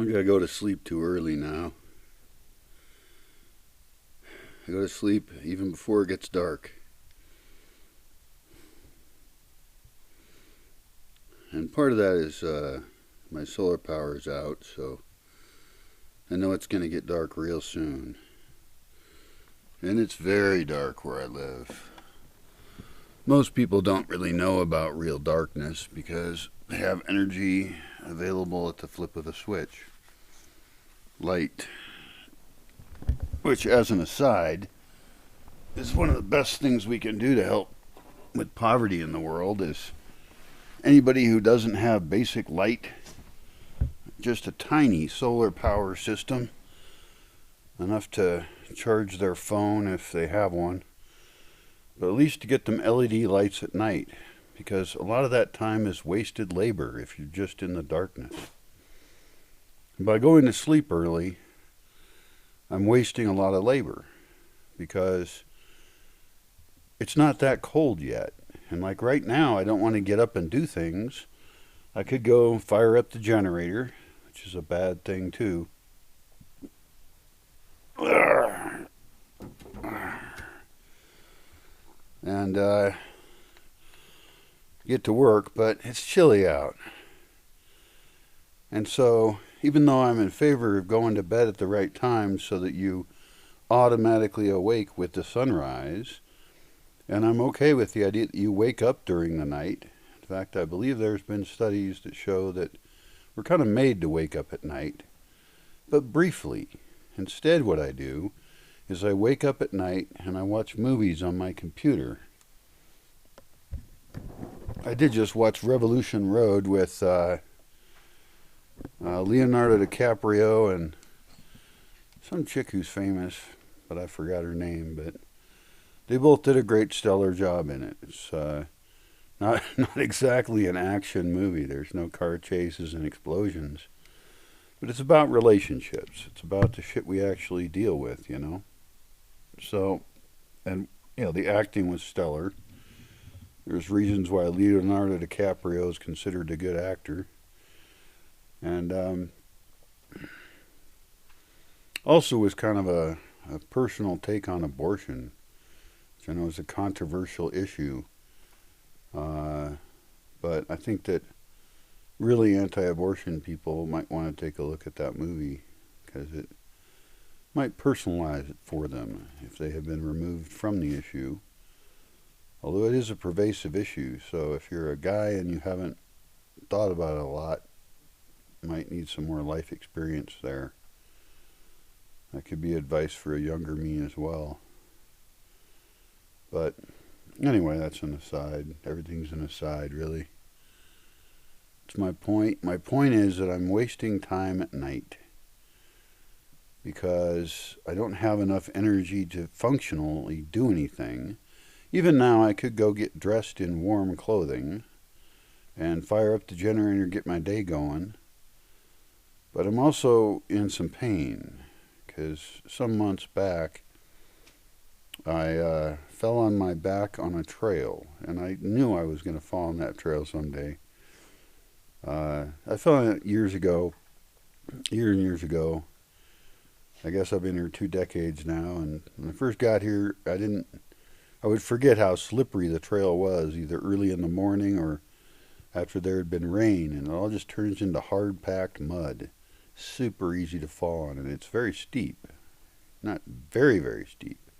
I gotta go to sleep too early now. I go to sleep even before it gets dark. And part of that is my solar power is out, so I know it's gonna get dark real soon. And it's very dark where I live. Most people don't really know about real darkness because they have energy available at the flip of a switch. Light, which, as an aside, is one of the best things we can do to help with poverty in the world. Is anybody who doesn't have basic light, just a tiny solar power system, enough to charge their phone if they have one, but at least to get them LED lights at night, because a lot of that time is wasted labor if you're just in the darkness. And by going to sleep early, I'm wasting a lot of labor because it's not that cold yet. And like right now, I don't want to get up and do things. I could go fire up the generator, which is a bad thing too. And get to work, but it's chilly out. And so, even though I'm in favor of going to bed at the right time so that you automatically awake with the sunrise, and I'm okay with the idea that you wake up during the night. In fact, I believe there's been studies that show that we're kind of made to wake up at night, but briefly. Instead, what I do is I wake up at night and I watch movies on my computer. I did just watch Revolution Road with Leonardo DiCaprio and some chick who's famous, but I forgot her name. But they both did a great, stellar job in it. It's not exactly an action movie. There's no car chases and explosions, but it's about relationships. It's about the shit we actually deal with, you know. So, and the acting was stellar. There's reasons why Leonardo DiCaprio is considered a good actor. And also was kind of a personal take on abortion, which I know is a controversial issue. But I think that really anti-abortion people might want to take a look at that movie because it might personalize it for them if they have been removed from the issue. Although it is a pervasive issue, so if you're a guy and you haven't thought about it a lot, you might need some more life experience there. That could be advice for a younger me as well. But anyway, that's an aside. Everything's an aside, really. It's my point. My point is that I'm wasting time at night because I don't have enough energy to functionally do anything. Even now, I could go get dressed in warm clothing and fire up the generator and get my day going. But I'm also in some pain because some months back, I fell on my back on a trail, and I knew I was going to fall on that trail someday. I fell on it years and years ago. I guess I've been here 2 decades now, and when I first got here, I would forget how slippery the trail was, either early in the morning or after there had been rain, and it all just turns into hard-packed mud. Super easy to fall on, and it's very steep. Not very, very steep,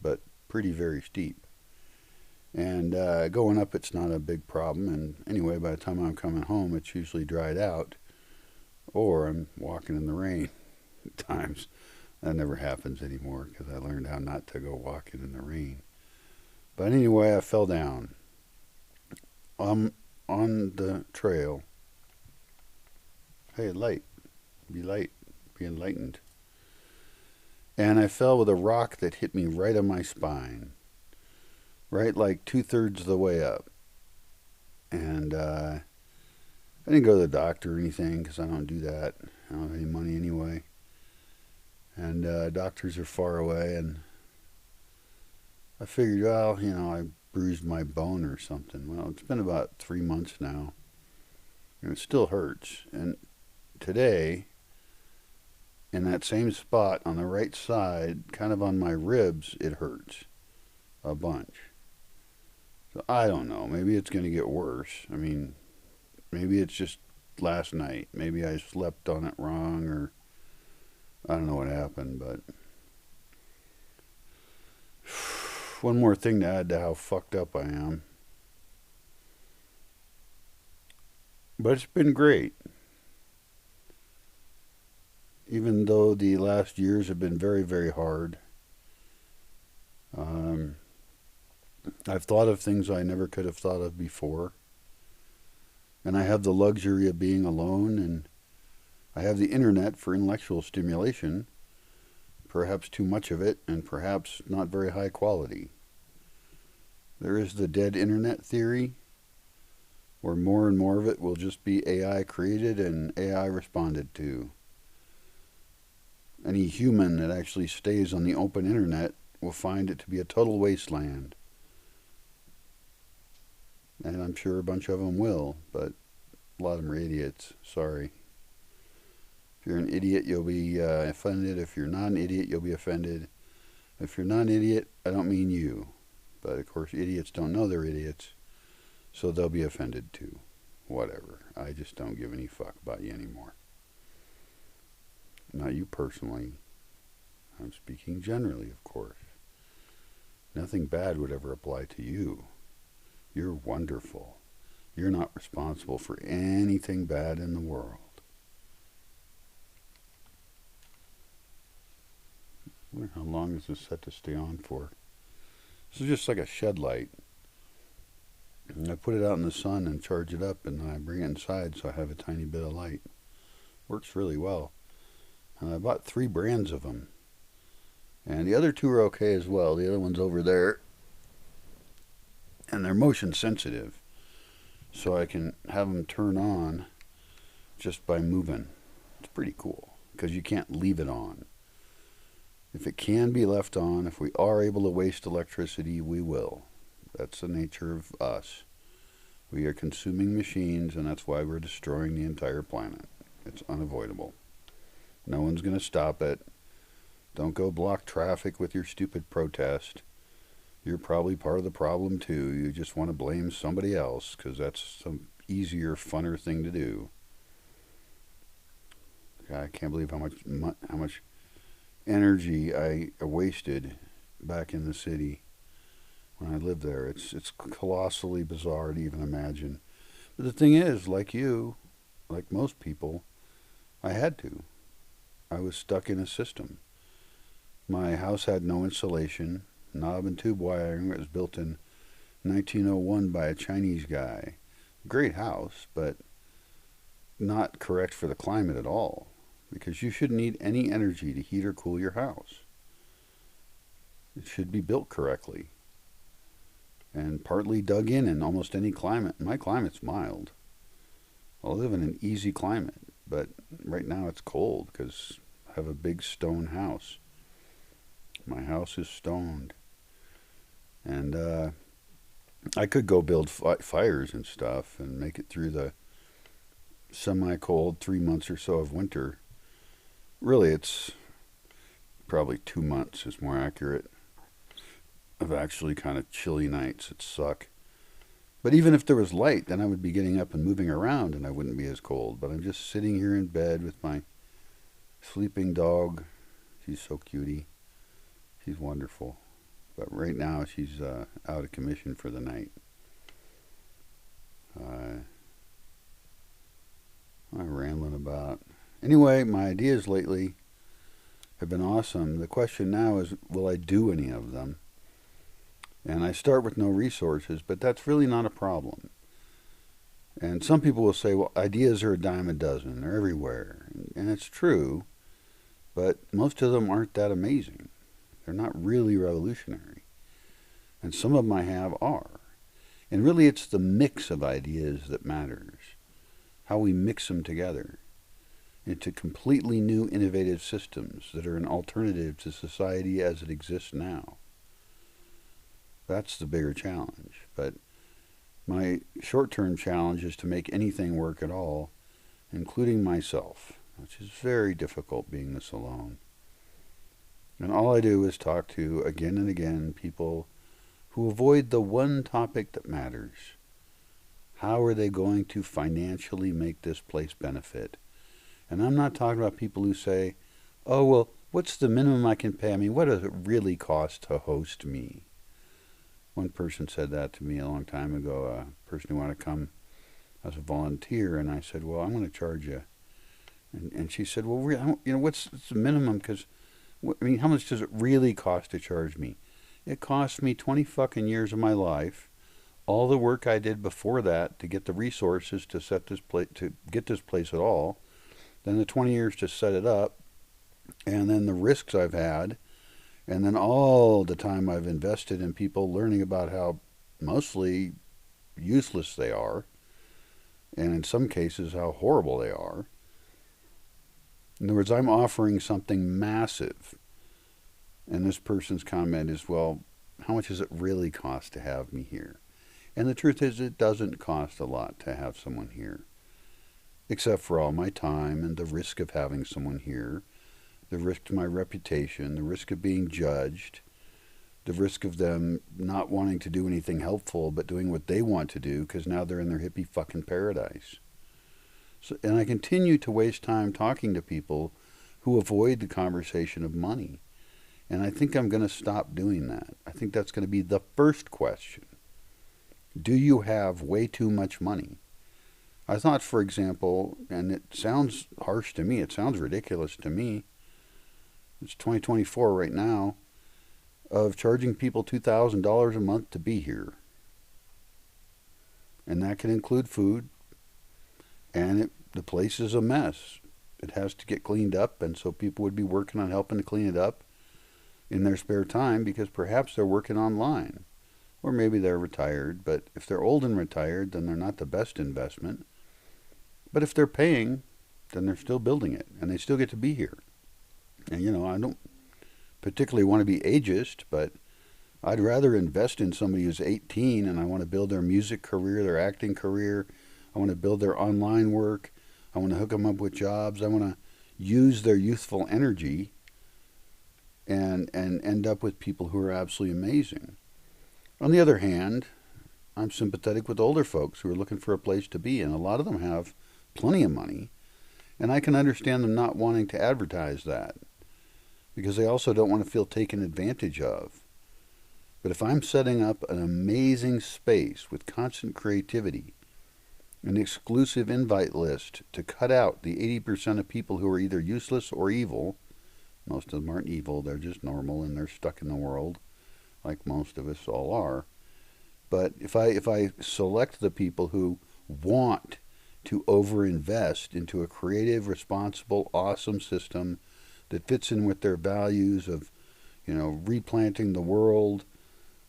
but pretty very steep. And going up, it's not a big problem, and anyway, by the time I'm coming home, it's usually dried out, or I'm walking in the rain at times. That never happens anymore because I learned how not to go walking in the rain. But anyway, I fell down. On the trail. Hey, light. Be light. Be enlightened. And I fell with a rock that hit me right on my spine. Right like 2/3 of the way up. And I didn't go to the doctor or anything because I don't do that. I don't have any money anyway. And doctors are far away, and I figured, well, I bruised my bone or something. Well, it's been about 3 months now, and it still hurts. And today, in that same spot on the right side, kind of on my ribs, it hurts a bunch. So I don't know. Maybe it's going to get worse. I mean, maybe it's just last night. Maybe I slept on it wrong, or I don't know what happened, but one more thing to add to how fucked up I am. But it's been great. Even though the last years have been very, very hard. Um, I've thought of things I never could have thought of before. And I have the luxury of being alone, and I have the internet for intellectual stimulation, perhaps too much of it, and perhaps not very high quality. There is the dead internet theory, where more and more of it will just be AI created and AI responded to. Any human that actually stays on the open internet will find it to be a total wasteland. And I'm sure a bunch of them will, but a lot of them are idiots. Sorry. If you're an idiot, you'll be offended. If you're not an idiot, you'll be offended. If you're not an idiot, I don't mean you. But of course, idiots don't know they're idiots, so they'll be offended too. Whatever. I just don't give any fuck about you anymore. Not you personally. I'm speaking generally, of course. Nothing bad would ever apply to you. You're wonderful. You're not responsible for anything bad in the world. I wonder how long is this set to stay on for? This is just like a shed light. And I put it out in the sun and charge it up, and then I bring it inside so I have a tiny bit of light. Works really well. And I bought 3 brands of them. And the other 2 are okay as well. The other one's over there. And they're motion sensitive, so I can have them turn on just by moving. It's pretty cool, because you can't leave it on. If it can be left on, if we are able to waste electricity, we will. That's the nature of us. We are consuming machines, and that's why we're destroying the entire planet. It's unavoidable. No one's going to stop it. Don't go block traffic with your stupid protest. You're probably part of the problem too. You just want to blame somebody else because that's some easier, funner thing to do. I can't believe how much energy I wasted back in the city when I lived there. It's colossally bizarre to even imagine. But the thing is, like you, like most people, I had to. I was stuck in a system. My house had no insulation. Knob and tube wiring. It was built in 1901 by a Chinese guy. Great house, but not correct for the climate at all, because you shouldn't need any energy to heat or cool your house. It should be built correctly and partly dug in almost any climate. My climate's mild. I live in an easy climate, but right now it's cold because I have a big stone house. My house is stoned. And I could go build fires and stuff and make it through the semi-cold 3 months or so of winter. Really, it's probably 2 months is more accurate of actually kind of chilly nights that suck. But even if there was light, then I would be getting up and moving around and I wouldn't be as cold. But I'm just sitting here in bed with my sleeping dog. She's so cutie. She's wonderful. But right now she's out of commission for the night. I'm rambling about. Anyway, my ideas lately have been awesome. The question now is, will I do any of them? And I start with no resources, but that's really not a problem. And some people will say, well, ideas are a dime a dozen. They're everywhere. And it's true, but most of them aren't that amazing. They're not really revolutionary. And some of them I have are. And really it's the mix of ideas that matters. How we mix them together into completely new innovative systems that are an alternative to society as it exists now. That's the bigger challenge. But my short-term challenge is to make anything work at all, including myself. which is very difficult being this alone. And all I do is talk to, again and again, people who avoid the one topic that matters. How are they going to financially make this place benefit? And I'm not talking about people who say, oh, well, what's the minimum I can pay? I mean, what does it really cost to host me? One person said that to me a long time ago, a person who wanted to come as a volunteer, and I said, well, I'm going to charge you. And she said, well, what's the minimum? Because, I mean, how much does it really cost to charge me? It cost me 20 fucking years of my life, all the work I did before that to get the resources to set this place, to get this place at all, then the 20 years to set it up, and then the risks I've had, and then all the time I've invested in people learning about how mostly useless they are, and in some cases how horrible they are. In other words, I'm offering something massive. And this person's comment is, well, how much does it really cost to have me here? And the truth is, it doesn't cost a lot to have someone here, except for all my time and the risk of having someone here, the risk to my reputation, the risk of being judged, the risk of them not wanting to do anything helpful but doing what they want to do because now they're in their hippie fucking paradise. So, and I continue to waste time talking to people who avoid the conversation of money. And I think I'm going to stop doing that. I think that's going to be the first question. Do you have way too much money? I thought, for example, and it sounds harsh to me, it sounds ridiculous to me, it's 2024 right now, of charging people $2,000 a month to be here. And that can include food, and the place is a mess. It has to get cleaned up, and so people would be working on helping to clean it up in their spare time because perhaps they're working online. Or maybe they're retired, but if they're old and retired, then they're not the best investment. But if they're paying, then they're still building it, and they still get to be here. And, I don't particularly want to be ageist, but I'd rather invest in somebody who's 18 and I want to build their music career, their acting career. I want to build their online work. I want to hook them up with jobs. I want to use their youthful energy and end up with people who are absolutely amazing. On the other hand, I'm sympathetic with older folks who are looking for a place to be, and a lot of them have plenty of money, and I can understand them not wanting to advertise that because they also don't want to feel taken advantage of. But if I'm setting up an amazing space with constant creativity, an exclusive invite list to cut out the 80% of people who are either useless or evil, most of them aren't evil, they're just normal and they're stuck in the world, like most of us all are. But if I select the people who want to overinvest into a creative, responsible, awesome system that fits in with their values of, replanting the world,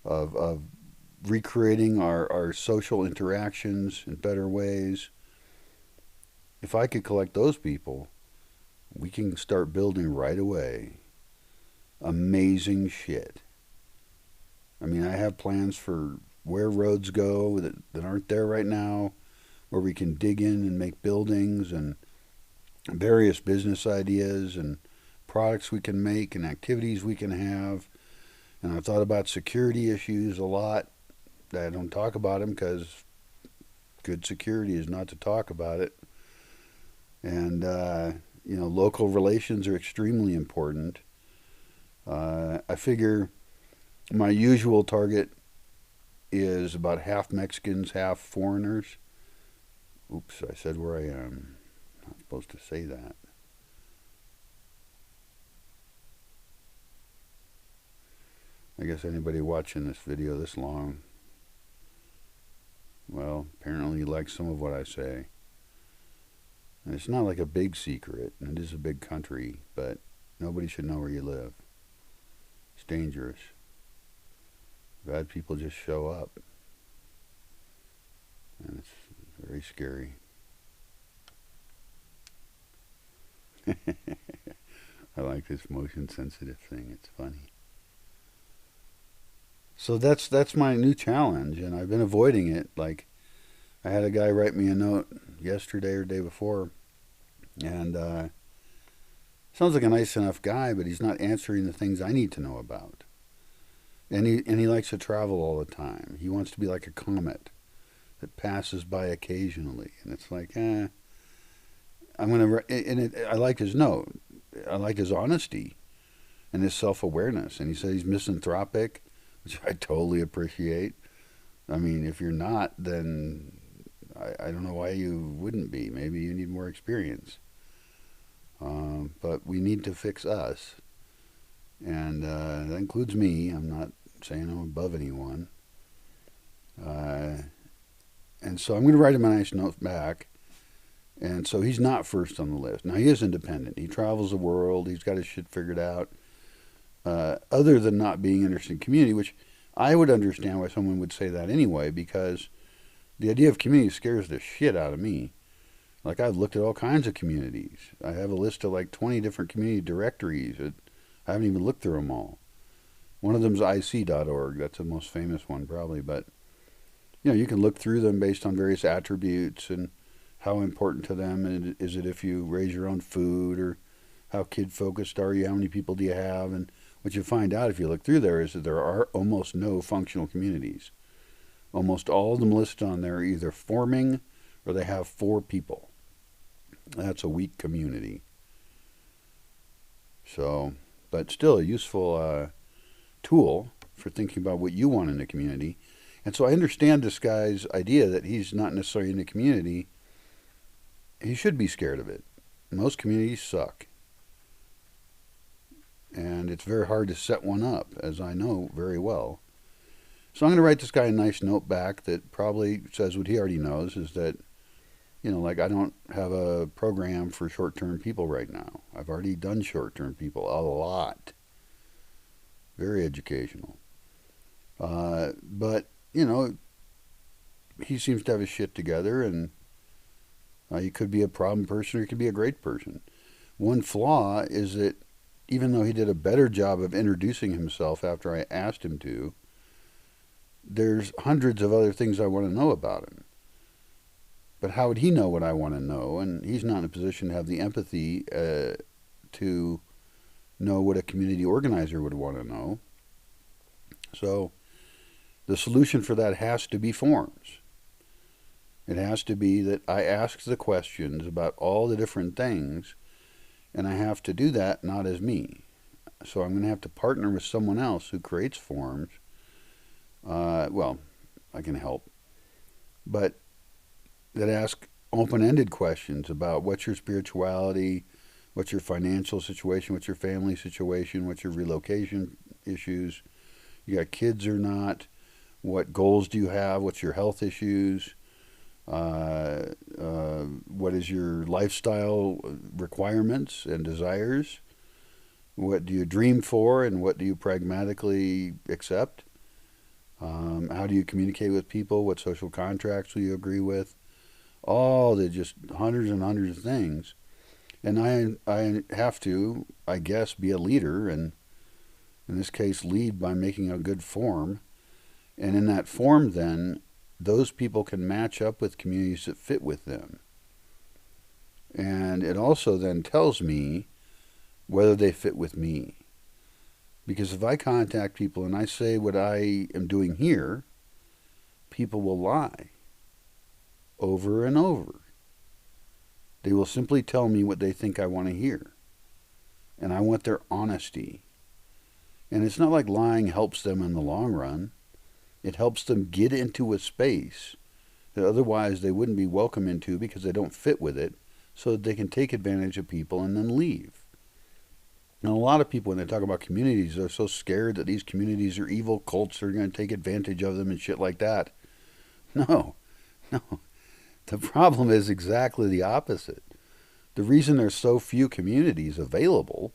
of recreating our social interactions in better ways, if I could collect those people, we can start building right away amazing shit. I mean, I have plans for where roads go that aren't there right now, where we can dig in and make buildings and various business ideas and products we can make and activities we can have. And I've thought about security issues a lot. I don't talk about them because good security is not to talk about it. And, local relations are extremely important. I figure my usual target is about half Mexicans, half foreigners. Oops, I said where I am. I'm not supposed to say that. I guess anybody watching this video this long, well, apparently you like some of what I say. And it's not like a big secret, and it is a big country, but nobody should know where you live. It's dangerous. Bad people just show up. And it's very scary. I like this motion sensitive thing. It's funny. So that's my new challenge, and I've been avoiding it. Like, I had a guy write me a note yesterday or day before And sounds like a nice enough guy, but he's not answering the things I need to know about. And he likes to travel all the time. He wants to be like a comet that passes by occasionally. And it's like, I'm gonna. I like his note. I like his honesty and his self-awareness. And he said he's misanthropic, which I totally appreciate. I mean, if you're not, then I don't know why you wouldn't be. Maybe you need more experience. But we need to fix us. And that includes me. I'm not saying I'm above anyone. And so I'm going to write him a nice note back. And so he's not first on the list. Now, he is independent. He travels the world. He's got his shit figured out. Other than not being interested in community, which I would understand why someone would say that anyway, because the idea of community scares the shit out of me. Like, I've looked at all kinds of communities. I have a list of like 20 different community directories. I haven't even looked through them all. One of them's IC.org. That's the most famous one, probably. But, you can look through them based on various attributes and how important to them is it if you raise your own food, or how kid-focused are you, how many people do you have. And what you find out if you look through there is that there are almost no functional communities. Almost all of them listed on there are either forming or they have 4 people. That's a weak community. So, but still a useful tool for thinking about what you want in a community. And so I understand this guy's idea that he's not necessarily in a community. He should be scared of it. Most communities suck. And it's very hard to set one up, as I know very well. So I'm going to write this guy a nice note back that probably says what he already knows, is that, like, I don't have a program for short-term people right now. I've already done short-term people a lot. Very educational. But, he seems to have his shit together, and he could be a problem person or he could be a great person. One flaw is that even though he did a better job of introducing himself after I asked him to, there's hundreds of other things I want to know about him. But how would he know what I want to know? And he's not in a position to have the empathy to know what a community organizer would want to know. So the solution for that has to be forms. It has to be that I ask the questions about all the different things, and I have to do that not as me. So I'm going to have to partner with someone else who creates forms. Well, I can help. But that ask open-ended questions about what's your spirituality, what's your financial situation, what's your family situation, what's your relocation issues, you got kids or not, what goals do you have, what's your health issues, what is your lifestyle requirements and desires, what do you dream for and what do you pragmatically accept, how do you communicate with people, what social contracts will you agree with, all the just hundreds and hundreds of things. And I have to, I guess, be a leader, and in this case lead by making a good form. And in that form then, those people can match up with communities that fit with them. And it also then tells me whether they fit with me. Because if I contact people and I say what I am doing here, people will lie over and over. They will simply tell me what they think I want to hear. And I want their honesty. And it's not like lying helps them in the long run. It helps them get into a space that otherwise they wouldn't be welcome into because they don't fit with it, so that they can take advantage of people and then leave. And a lot of people, when they talk about communities, they're so scared that these communities are evil cults that are going to take advantage of them and shit like that. No. The problem is exactly the opposite. The reason there's so few communities available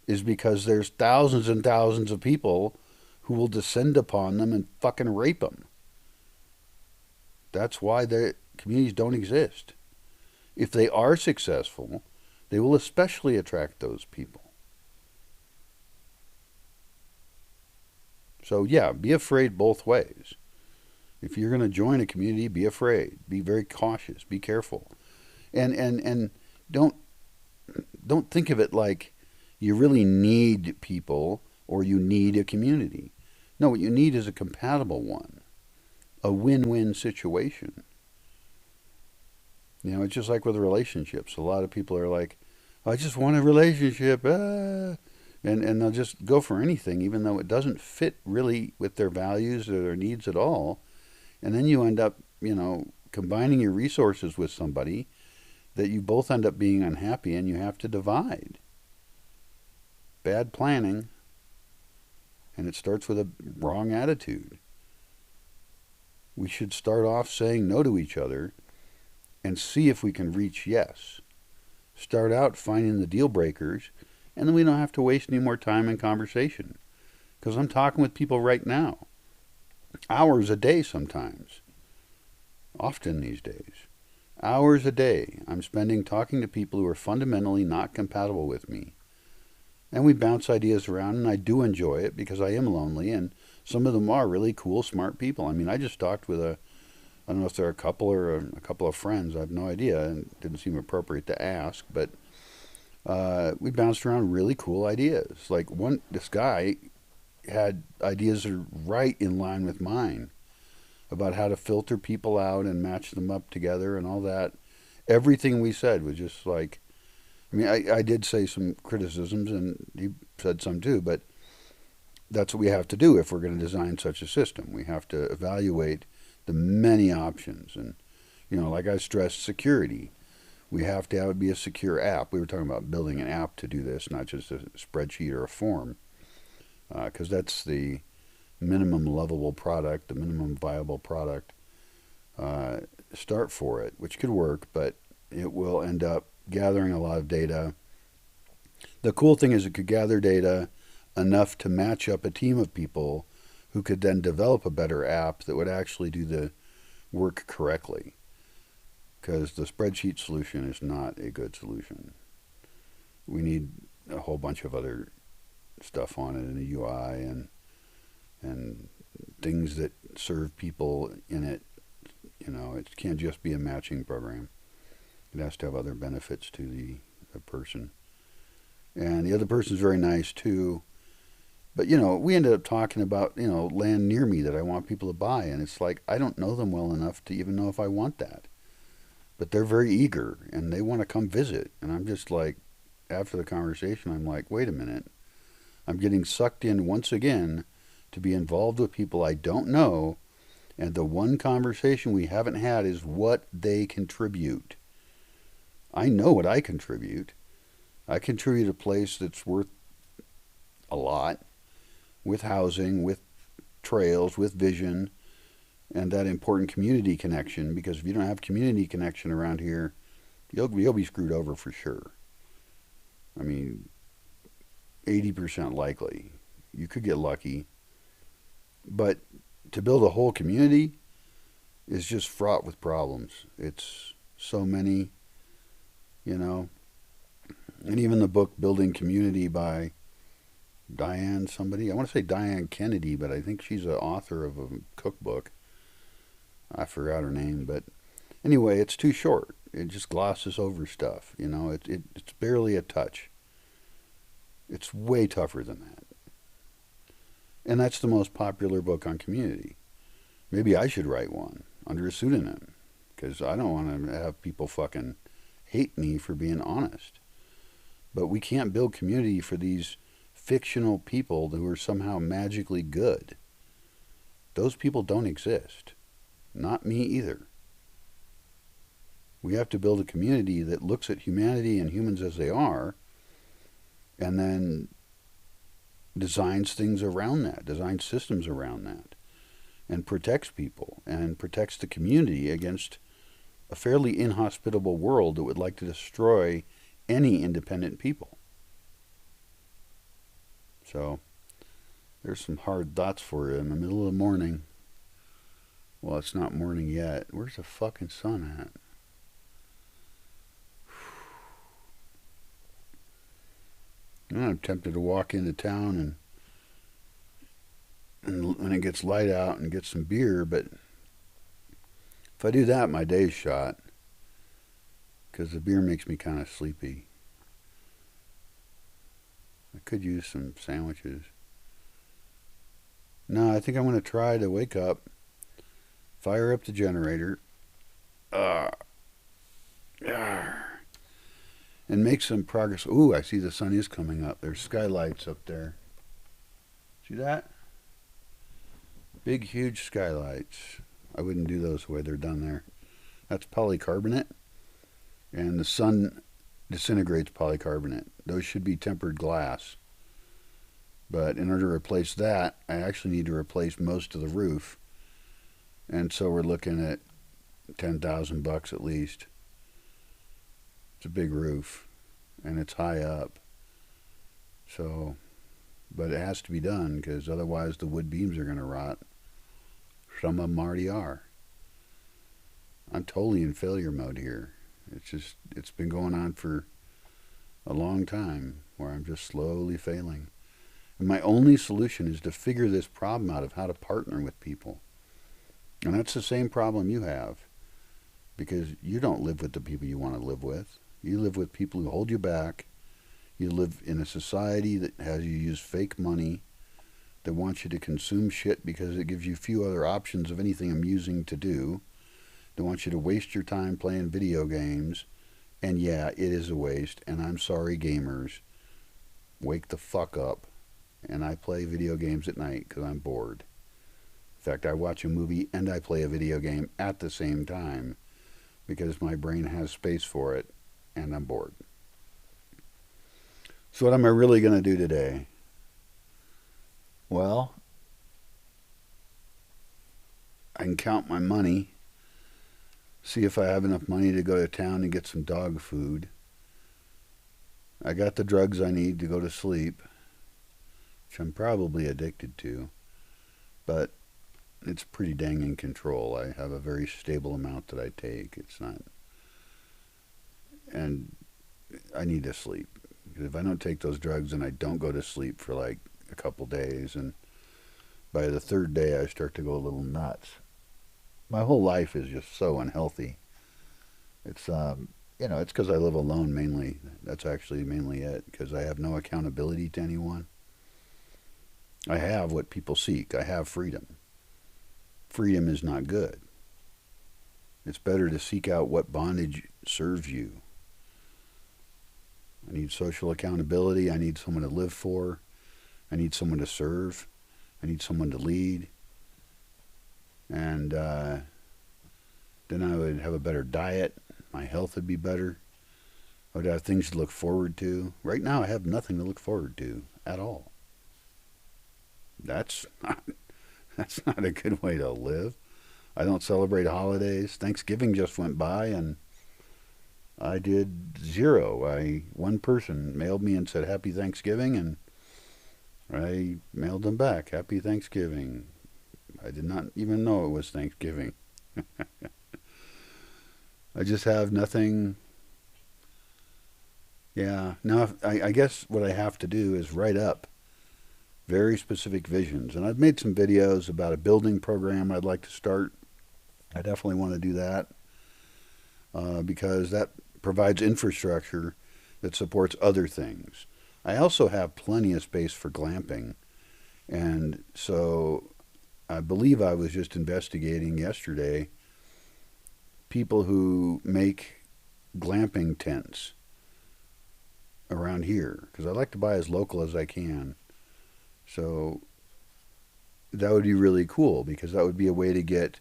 is because there's thousands and thousands of people who will descend upon them and fucking rape them. That's why the communities don't exist. If they are successful, they will especially attract those people. So yeah, be afraid both ways. If you're going to join a community, be afraid. Be very cautious. Be careful. And Don't don't think of it like you really need people or you need a community. No, what you need is a compatible one, a win-win situation. It's just like with relationships. A lot of people are like, I just want a relationship, and they'll just go for anything, even though it doesn't fit really with their values or their needs at all. And then you end up, combining your resources with somebody that you both end up being unhappy and you have to divide. Bad planning, and it starts with a wrong attitude. We should start off saying no to each other and see if we can reach yes. Start out finding the deal breakers, and then we don't have to waste any more time in conversation. Because I'm talking with people right now, hours a day sometimes, often these days. Hours a day I'm spending talking to people who are fundamentally not compatible with me. And we bounce ideas around, and I do enjoy it because I am lonely, and some of them are really cool, smart people. I mean, I just talked with I don't know if they're a couple or a couple of friends. I have no idea, and it didn't seem appropriate to ask, but we bounced around really cool ideas. Like this guy had ideas that are right in line with mine about how to filter people out and match them up together and all that. Everything we said was just like, I mean, I did say some criticisms, and he said some too, but that's what we have to do if we're going to design such a system. We have to evaluate the many options. And, like I stressed, security. We have to have it be a secure app. We were talking about building an app to do this, not just a spreadsheet or a form, because that's the minimum lovable product, the minimum viable product. Start for it, which could work, but it will end up gathering a lot of data. The cool thing is it could gather data enough to match up a team of people who could then develop a better app that would actually do the work correctly. Because the spreadsheet solution is not a good solution. We need a whole bunch of other stuff on it in the UI and things that serve people in it. It can't just be a matching program. It has to have other benefits to the person. And the other person's very nice too. But, we ended up talking about, land near me that I want people to buy. And it's like, I don't know them well enough to even know if I want that. But they're very eager and they want to come visit. And I'm just like, after the conversation, I'm like, wait a minute. I'm getting sucked in once again to be involved with people I don't know. And the one conversation we haven't had is what they contribute. I know what I contribute. I contribute a place that's worth a lot, with housing, with trails, with vision, and that important community connection. Because if you don't have community connection around here, you'll be screwed over for sure. I mean, 80% likely. You could get lucky. But to build a whole community is just fraught with problems. It's so many, And even the book Building Community by Diane somebody. I want to say Diane Kennedy, but I think she's an author of a cookbook. I forgot her name, but anyway, it's too short. It just glosses over stuff. It's barely a touch. It's way tougher than that. And that's the most popular book on community. Maybe I should write one under a pseudonym, because I don't want to have people fucking hate me for being honest. But we can't build community for these fictional people who are somehow magically good. Those people don't exist. Not me either. We have to build a community that looks at humanity and humans as they are, and then designs things around that, designs systems around that, and protects people and protects the community against a fairly inhospitable world that would like to destroy any independent people. So, there's some hard thoughts for you in the middle of the morning. Well, it's not morning yet. Where's the fucking sun at? I'm tempted to walk into town and when it gets light out and get some beer, but if I do that, my day's shot. because the beer makes me kind of sleepy. I could use some sandwiches. No, I think I'm going to try to wake up, fire up the generator, uh, and make some progress. Ooh, I see the sun is coming up. There's skylights up there. See that? Big, huge skylights. I wouldn't do those the way they're done there. That's polycarbonate, and the sun disintegrates polycarbonate. Those should be tempered glass. But in order to replace that, I actually need to replace most of the roof. And so we're looking at $10,000 at least. It's a big roof, and it's high up. So, but it has to be done because otherwise the wood beams are going to rot. Some of them already are. I'm totally in failure mode here. It's been going on for a long time where I'm just slowly failing. And my only solution is to figure this problem out of how to partner with people. And that's the same problem you have, because you don't live with the people you want to live with. You live with people who hold you back. You live in a society that has you use fake money, that wants you to consume shit because it gives you few other options of anything amusing to do. They want you to waste your time playing video games. And yeah, it is a waste. And I'm sorry, gamers. Wake the fuck up. And I play video games at night because I'm bored. In fact, I watch a movie and I play a video game at the same time because my brain has space for it and I'm bored. So what am I really going to do today? Well, I can count my money, see if I have enough money to go to town and get some dog food. I got the drugs I need to go to sleep, which I'm probably addicted to, but it's pretty dang in control. I have a very stable amount that I take. It's not, and I need to sleep. Because if I don't take those drugs and I don't go to sleep for like a couple days, and by the third day I start to go a little nuts. My whole life is just so unhealthy. It's it's because I live alone mainly. That's actually mainly it, because I have no accountability to anyone. I have what people seek. I have freedom. Freedom is not good. It's better to seek out what bondage serves you. I need social accountability. I need someone to live for. I need someone to serve. I need someone to lead. And then I would have a better diet. My health would be better. I would have things to look forward to. Right now I have nothing to look forward to at all. That's not a good way to live. I don't celebrate holidays. Thanksgiving just went by and I did zero. One person mailed me and said Happy Thanksgiving, and I mailed them back Happy Thanksgiving. I did not even know it was Thanksgiving. I just have nothing. Yeah, now I guess what I have to do is write up very specific visions. And I've made some videos about a building program I'd like to start. I definitely want to do that because that provides infrastructure that supports other things. I also have plenty of space for glamping. And so I believe I was just investigating yesterday people who make glamping tents around here, because I like to buy as local as I can. So that would be really cool, because that would be a way to get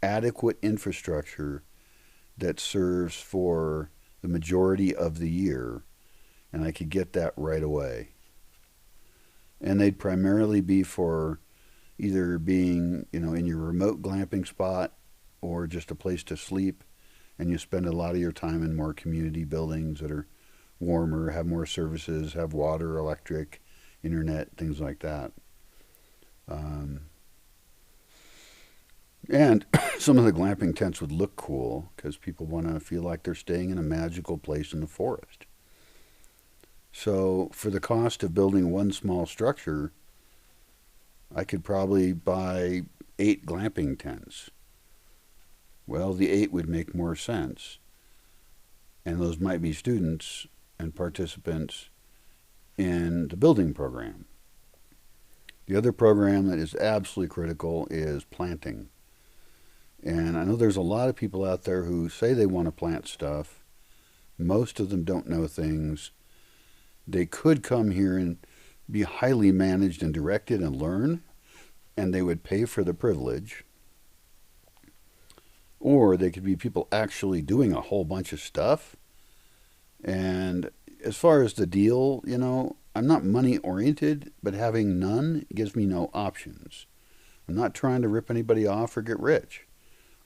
adequate infrastructure that serves for the majority of the year, and I could get that right away. And they'd primarily be for either being, in your remote glamping spot or just a place to sleep, and you spend a lot of your time in more community buildings that are warmer, have more services, have water, electric, internet, things like that. And some of the glamping tents would look cool because people want to feel like they're staying in a magical place in the forest. So for the cost of building one small structure, I could probably buy 8 glamping tents. Well, the 8 would make more sense. And those might be students and participants in the building program. The other program that is absolutely critical is planting. And I know there's a lot of people out there who say they want to plant stuff. Most of them don't know things. They could come here and be highly managed and directed and learn, and they would pay for the privilege. Or they could be people actually doing a whole bunch of stuff. And as far as the deal, I'm not money oriented, but having none gives me no options. I'm not trying to rip anybody off or get rich.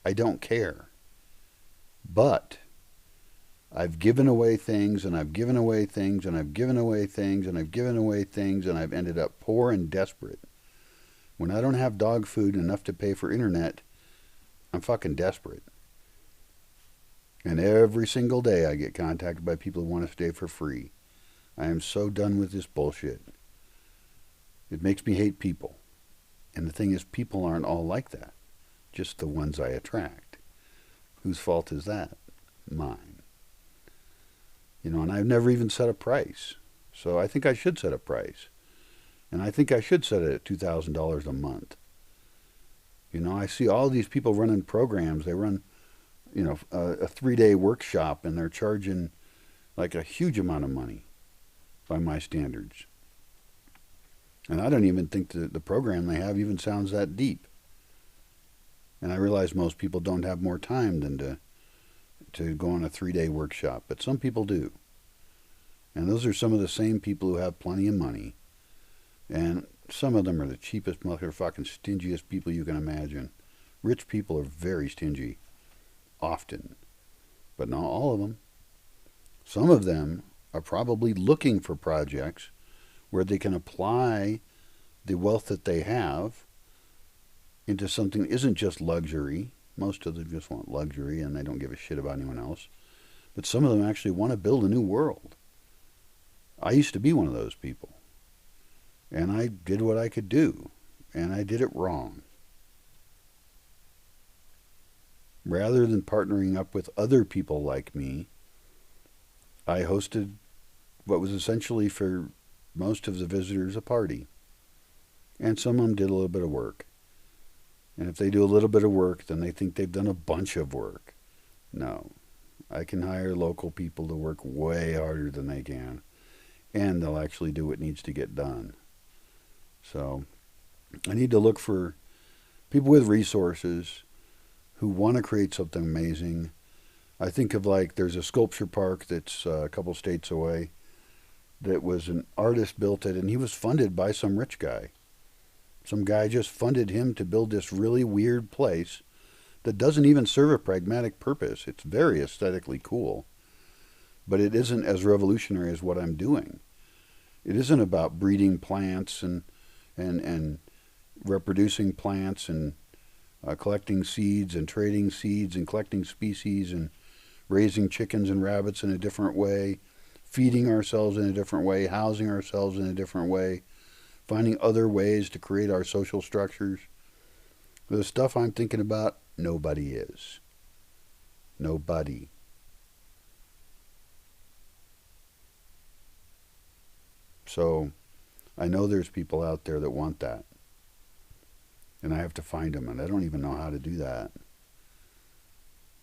I don't care. But I've given away things, and I've given away things, and I've given away things, and I've given away things, and I've ended up poor and desperate. When I don't have dog food enough to pay for internet, I'm fucking desperate. And every single day I get contacted by people who want to stay for free. I am so done with this bullshit. It makes me hate people. And the thing is, people aren't all like that. Just the ones I attract. Whose fault is that? Mine. And I've never even set a price. So I think I should set a price. And I think I should set it at $2,000 a month. I see all these people running programs. They run, a 3-day workshop, and they're charging like a huge amount of money by my standards. And I don't even think the program they have even sounds that deep. And I realize most people don't have more time than to go on a 3-day workshop, but some people do. And those are some of the same people who have plenty of money. And some of them are the cheapest, motherfucking stingiest people you can imagine. Rich people are very stingy, often, but not all of them. Some of them are probably looking for projects where they can apply the wealth that they have into something that isn't just luxury. Most of them just want luxury and they don't give a shit about anyone else. But some of them actually want to build a new world. I used to be one of those people. And I did what I could do. And I did it wrong. Rather than partnering up with other people like me, I hosted what was essentially for most of the visitors a party. And some of them did a little bit of work. And if they do a little bit of work, then they think they've done a bunch of work. No. I can hire local people to work way harder than they can. And they'll actually do what needs to get done. So I need to look for people with resources who want to create something amazing. I think of there's a sculpture park that's a couple states away that was an artist built it, and he was funded by some rich guy. Some guy just funded him to build this really weird place that doesn't even serve a pragmatic purpose. It's very aesthetically cool, but it isn't as revolutionary as what I'm doing. It isn't about breeding plants and reproducing plants and collecting seeds and trading seeds and collecting species and raising chickens and rabbits in a different way, feeding ourselves in a different way, housing ourselves in a different way, finding other ways to create our social structures. The stuff I'm thinking about, nobody is. Nobody. So I know there's people out there that want that. And I have to find them, and I don't even know how to do that.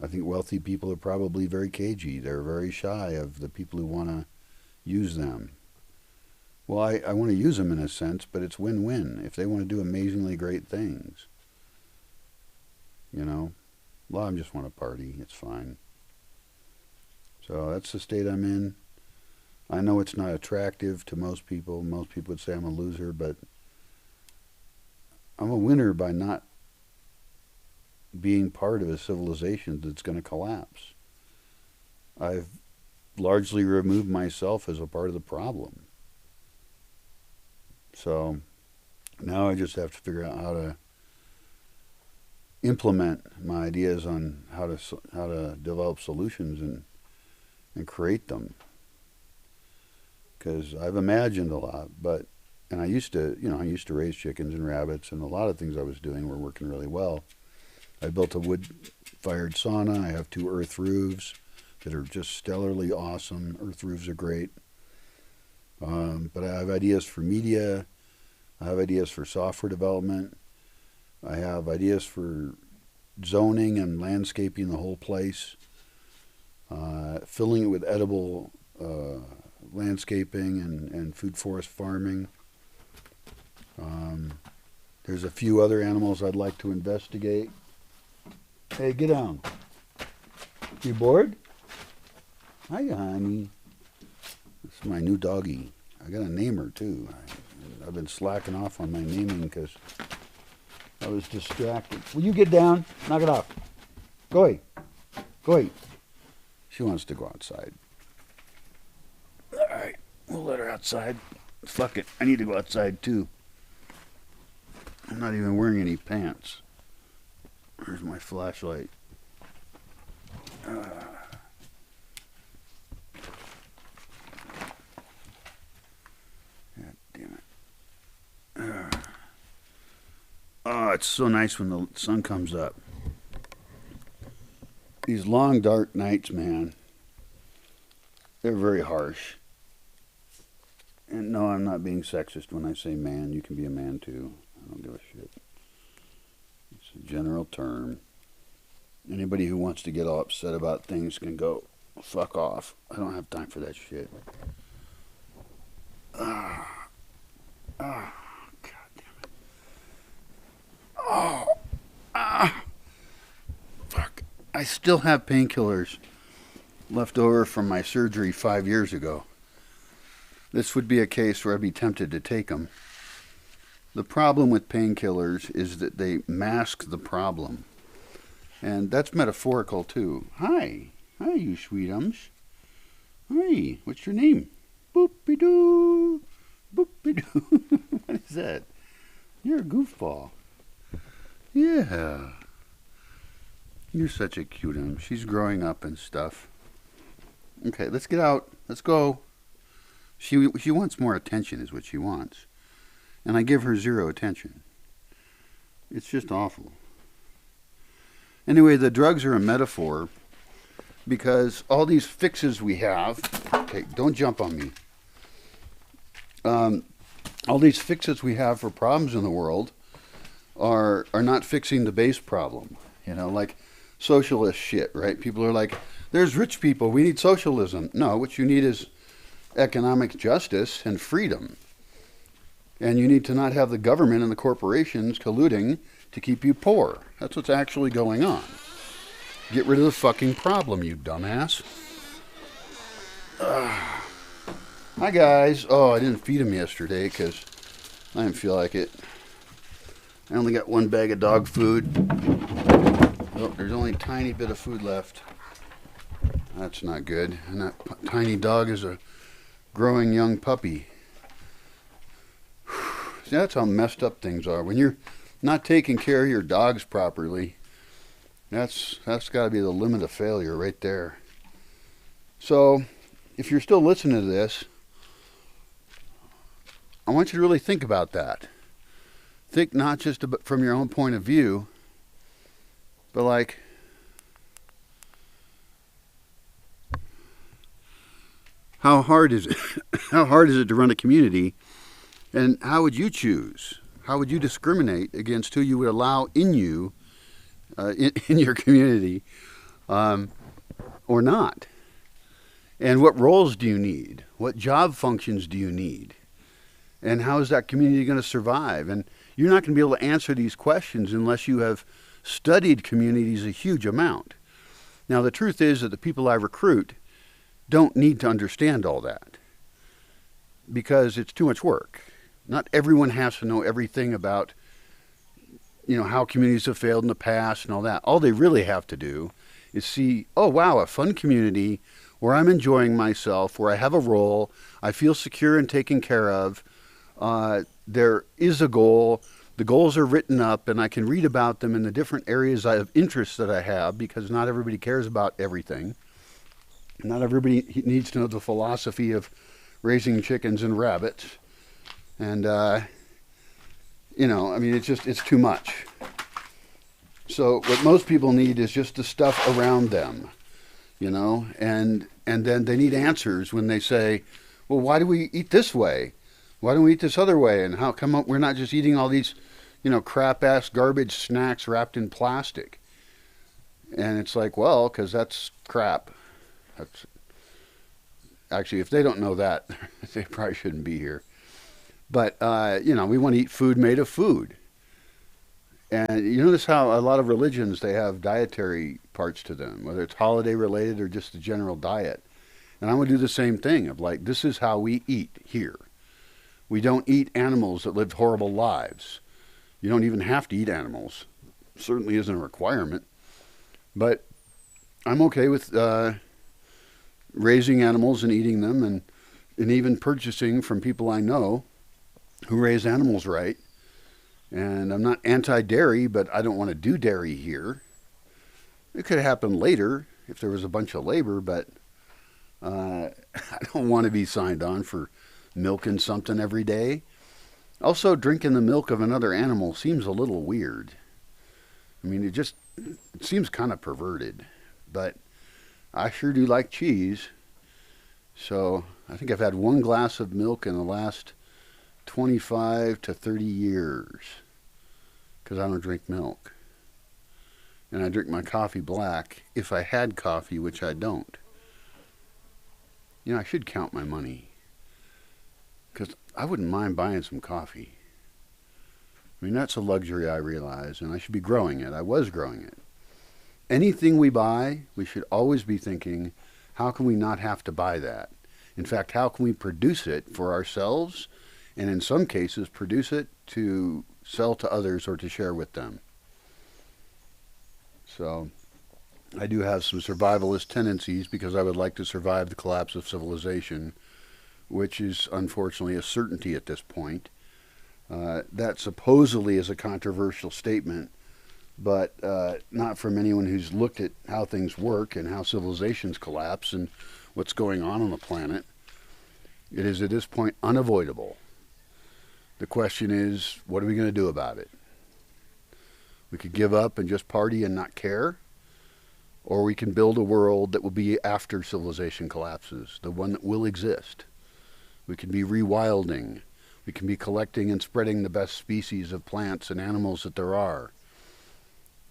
I think wealthy people are probably very cagey. They're very shy of the people who want to use them. Well, I want to use them in a sense, but it's win-win if they want to do amazingly great things. Well, I just want to party. It's fine. So that's the state I'm in. I know it's not attractive to most people. Most people would say I'm a loser, but I'm a winner by not being part of a civilization that's going to collapse. I've largely removed myself as a part of the problem. So now I just have to figure out how to implement my ideas on how to develop solutions and create them. Because I've imagined a lot, and I used to raise chickens and rabbits, and a lot of things I was doing were working really well. I built a wood-fired sauna. I have 2 earth roofs. that are just stellarly awesome. Earth roofs are great. But I have ideas for media. I have ideas for software development. I have ideas for zoning and landscaping the whole place. Filling it with edible landscaping and food forest farming. There's a few other animals I'd like to investigate. Hey, get down. You bored? Hi, honey. This is my new doggie. I got to name her, too. I've been slacking off on my naming because I was distracted. Will you get down? Knock it off. Go away. Go away. She wants to go outside. All right. We'll let her outside. Fuck it. I need to go outside, too. I'm not even wearing any pants. Where's my flashlight? God damn it. Oh, it's so nice when the sun comes up. These long, dark nights, man, they're very harsh. And no, I'm not being sexist when I say man. You can be a man, too. I don't give a shit. It's a general term. Anybody who wants to get all upset about things can go fuck off. I don't have time for that shit. God damn it. Fuck. I still have painkillers left over from my surgery 5 years ago. This would be a case where I'd be tempted to take them. The problem with painkillers is that they mask the problem. And that's metaphorical, too. Hi. Hi, you sweetums. Hi. What's your name? Boop-be-doo. Boop-be-doo. What is that? You're a goofball. Yeah. You're such a cuteum. She's growing up and stuff. Okay, let's get out. Let's go. She wants more attention is what she wants. And I give her zero attention. It's just awful. Anyway, the drugs are a metaphor because all these fixes we have... Okay, don't jump on me. All these fixes we have for problems in the world are not fixing the base problem. You know, like socialist shit, right? People are like, there's rich people, we need socialism. No, what you need is economic justice and freedom. And you need to not have the government and the corporations colluding to keep you poor. That's what's actually going on. Get rid of the fucking problem, you dumbass. Hi, guys. Oh, I didn't feed him yesterday because I didn't feel like it. I only got one bag of dog food. Oh, there's only a tiny bit of food left. That's not good. And that tiny dog is a growing young puppy. See, that's how messed up things are. When you're not taking care of your dogs properly, that's got to be the limit of failure right there. So, if you're still listening to this, I want you to really think about that. Think not just from your own point of view, but like, how hard is it? How hard is it to run a community? And how would you choose? How would you discriminate against who you would allow in you, in your community, or not? And what roles do you need? What job functions do you need? And how is that community going to survive? And you're not going to be able to answer these questions unless you have studied communities a huge amount. Now, the truth is that the people I recruit don't need to understand all that because it's too much work. Not everyone has to know everything about, how communities have failed in the past and all that. All they really have to do is see, oh, wow, a fun community where I'm enjoying myself, where I have a role, I feel secure and taken care of. There is a goal. The goals are written up, and I can read about them in the different areas of interest that I have because not everybody cares about everything. Not everybody needs to know the philosophy of raising chickens and rabbits. And, it's too much. So what most people need is just the stuff around them. you know, and then they need answers when they say, well, why do we eat this way? Why don't we eat this other way? And how come we're not just eating all these, crap ass garbage snacks wrapped in plastic? And it's like, well, because that's crap. That's actually, if they don't know that, they probably shouldn't be here. But we want to eat food made of food. And you notice how a lot of religions they have dietary parts to them, whether it's holiday related or just the general diet. And I'm going to do the same thing of like, this is how we eat here. We don't eat animals that lived horrible lives. You don't even have to eat animals. Certainly isn't a requirement. But I'm okay with raising animals and eating them, and even purchasing from people I know who raise animals right. And I'm not anti-dairy, but I don't want to do dairy here. It could happen later if there was a bunch of labor, but I don't want to be signed on for milking something every day. Also, drinking the milk of another animal seems a little weird. I mean, it seems kind of perverted, but I sure do like cheese. So I think I've had one glass of milk in the last 25 to 30 years because I don't drink milk. And I drink my coffee black if I had coffee, which I don't. I should count my money because I wouldn't mind buying some coffee. I mean, that's a luxury, I realize, and I should be growing it. I was growing it. Anything we buy, we should always be thinking, how can we not have to buy that? In fact, how can we produce it for ourselves, and in some cases, produce it to sell to others or to share with them? So I do have some survivalist tendencies because I would like to survive the collapse of civilization, which is unfortunately a certainty at this point. That supposedly is a controversial statement, but not from anyone who's looked at how things work and how civilizations collapse and what's going on the planet. It is at this point unavoidable. The question is, what are we going to do about it? We could give up and just party and not care, or we can build a world that will be after civilization collapses, the one that will exist. We can be rewilding. We can be collecting and spreading the best species of plants and animals that there are.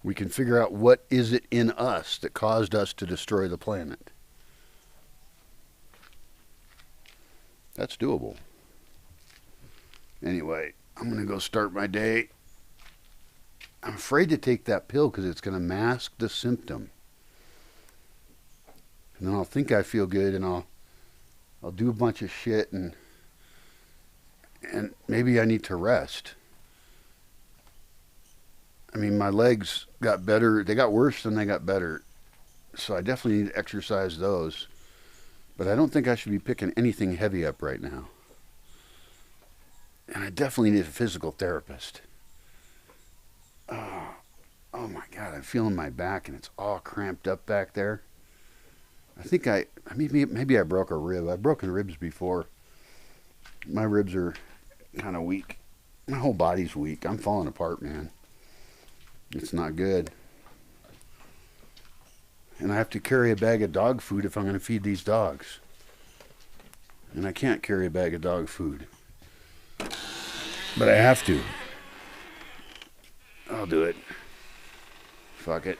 We can figure out what is it in us that caused us to destroy the planet. That's doable. Anyway, I'm going to go start my day. I'm afraid to take that pill because it's going to mask the symptom. And then I'll think I feel good and I'll do a bunch of shit and maybe I need to rest. I mean, my legs got better. They got worse than they got better. So I definitely need to exercise those. But I don't think I should be picking anything heavy up right now. And I definitely need a physical therapist. Oh my God, I'm feeling my back and it's all cramped up back there. I think maybe I broke a rib. I've broken ribs before. My ribs are kind of weak. My whole body's weak. I'm falling apart, man. It's not good. And I have to carry a bag of dog food if I'm going to feed these dogs. And I can't carry a bag of dog food. But I have to. I'll do it. Fuck it.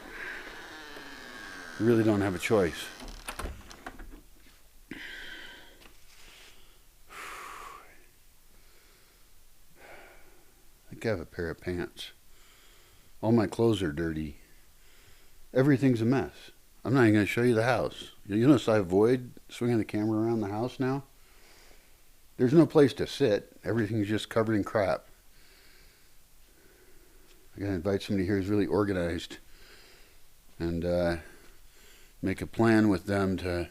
I really don't have a choice. I think I have a pair of pants. All my clothes are dirty. Everything's a mess. I'm not even going to show you the house. You notice I avoid swinging the camera around the house now? There's no place to sit. Everything's just covered in crap. I gotta invite somebody here who's really organized and make a plan with them to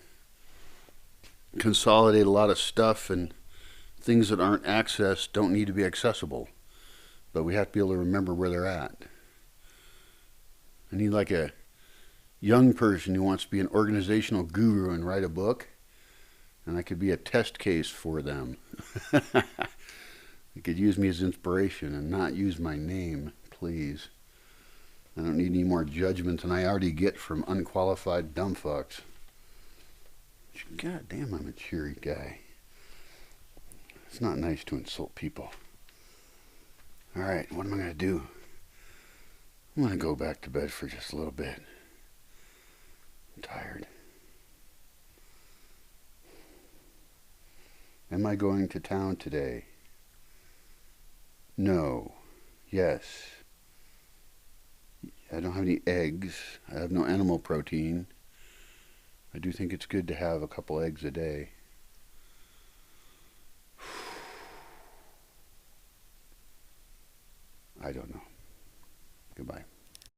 consolidate a lot of stuff, and things that aren't accessed don't need to be accessible, but we have to be able to remember where they're at. I need like a young person who wants to be an organizational guru and write a book, and I could be a test case for them. They could use me as inspiration and not use my name, please. I don't need any more judgment than I already get from unqualified dumb fucks. God damn, I'm a cheery guy. It's not nice to insult people. Alright, what am I going to do? I'm going to go back to bed for just a little bit. I'm tired. Am I going to town today? No. Yes. I don't have any eggs. I have no animal protein. I do think it's good to have a couple eggs a day. I don't know. Goodbye.